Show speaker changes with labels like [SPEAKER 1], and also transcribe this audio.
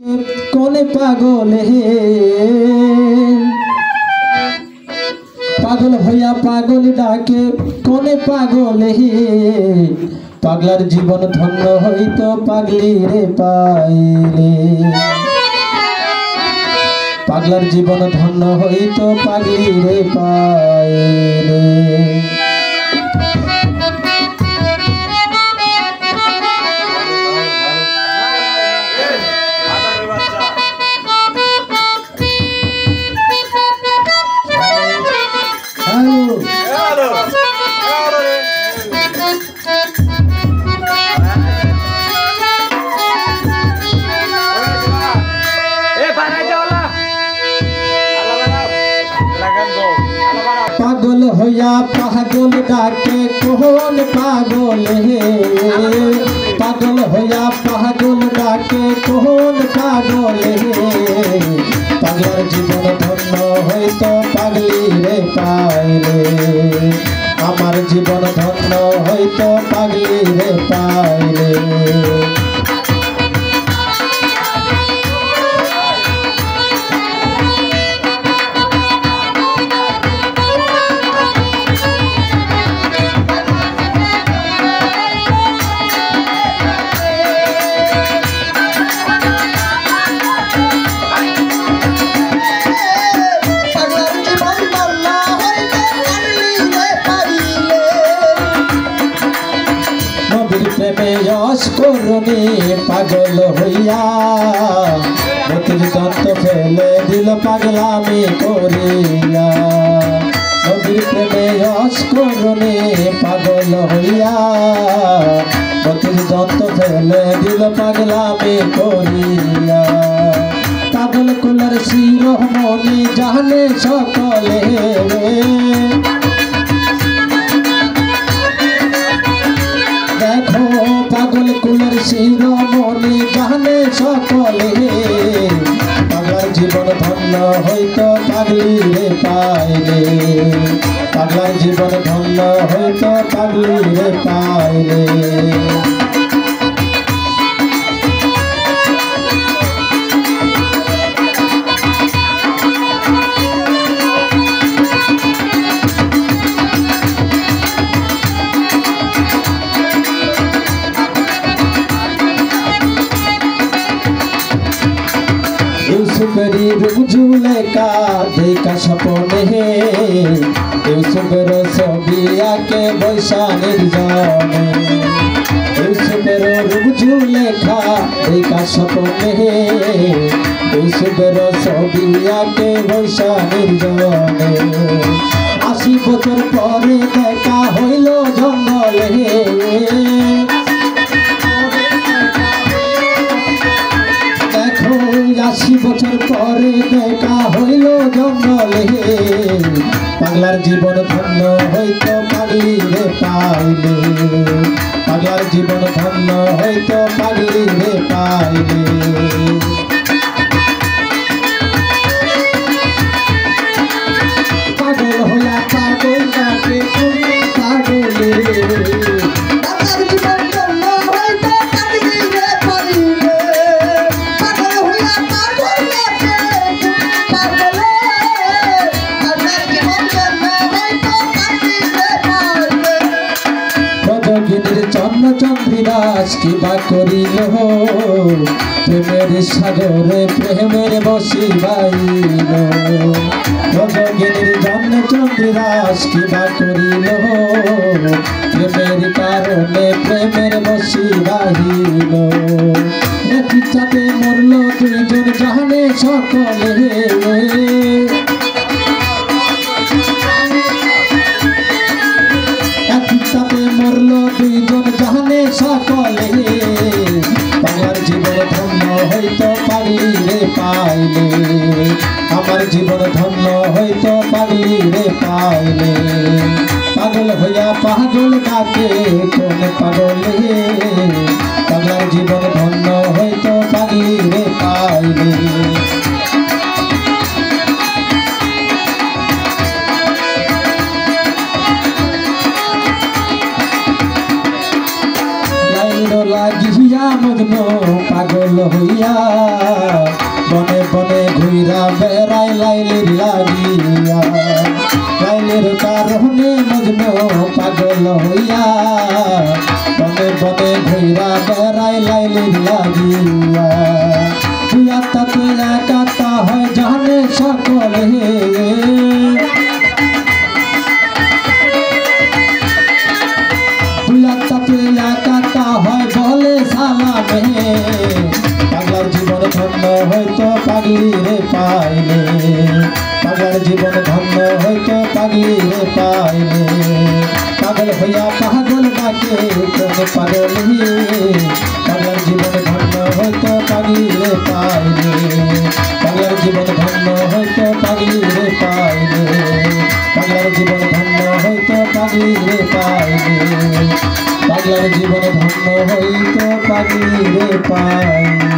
[SPEAKER 1] कोने पागल हे पागल भैया पागल डाके कोने पागल हे पागलार जीवन धन्य हईतो पागली रे पाइले पागलार जीवन धन्य हईतो पागली रे पाइले पागल होया पागल डाके कौन पागल हे पागल होया पागल डाके कौन पागल हे पागल जीवन धन्य हईतो पागली रे पाइले आमार जीवन धन्य हईतो पागली रे पाइले पागल होइया मोतिर दंत फेले दिल पागलामी करिया नबीर प्रेमे यश करने पागल होइया मोतिर दंत फेले दिल पागलामी करिया पागल कुलर शिरोमणि जाने सकले पागल कुलर शिरोमणि जाने सकले पागलार जीवन धन्य हईतो पागली रे पाइले पागलार जीवन धन्य हईतो पागली रे पाइले सुगरी रुझुले का देखा सपने हे सुगर सबिया के बैसा निर्जने सुगर रुझुले का देखा सपने हे सुगर सबिया के बैसा निर्जने 80 बछर परे देखा हইলো जंगले आशी बछर परे देखा हইলো जंगले पागलार जीवन धन्य हईतो पागली रे पाइले पागलार जीवन धन्य हईतो पागली रे पाइले पागल होया पागल डाके पागल चन्न चंद्रिदास की बाकरिल हो प्रेमेर सागरे प्रेमेर बसिबाइल रजगिनीर चन्न चंद्रिदास की बाकरिल हो प्रेमेर कारणे प्रेमेर बसिबाइल एक इच्छाते मरल दुइजन जाने सकले मरल दुइजन जाने सकले पागलार जीवन धन्य हईतो पागली रे पाइले आमार जीवन धन्य हईतो पागली रे पाइले पागल होया पागल डाके कोने पागल हे पागलार जीवन धन्य हईतो पागली रे पाइले लागिया मग्न पागल होइया ঘুরা বেড়াই লাইলের লাগিয়া লাইলের কারণে মজনু পাগল হইয়া বনে বনে ঘুরা বেড়াই লাইলের লাগিয়া দুয়া তাতে একাতা হয় জানে সকলে দুয়া তাতে একাতা হয় বলে সালামে পাগলার জীবন ধন্য হয়তো পাগলি রে পাইলে পাগলার জীবন ধন্য হয়তো পাগলি রে পাইলে পাগল হইয়া পাগল ডাকে কোন পাগলি পাগলার জীবন ধন্য হয়তো পাগলি রে পাইলে পাগলার জীবন ধন্য হয়তো পাগলি রে পাইলে পাগলার জীবন ধন্য হয়তো পাগলি রে পাইলে পাগলার জীবন ধন্য হইতো পাগলি রে পাইলে।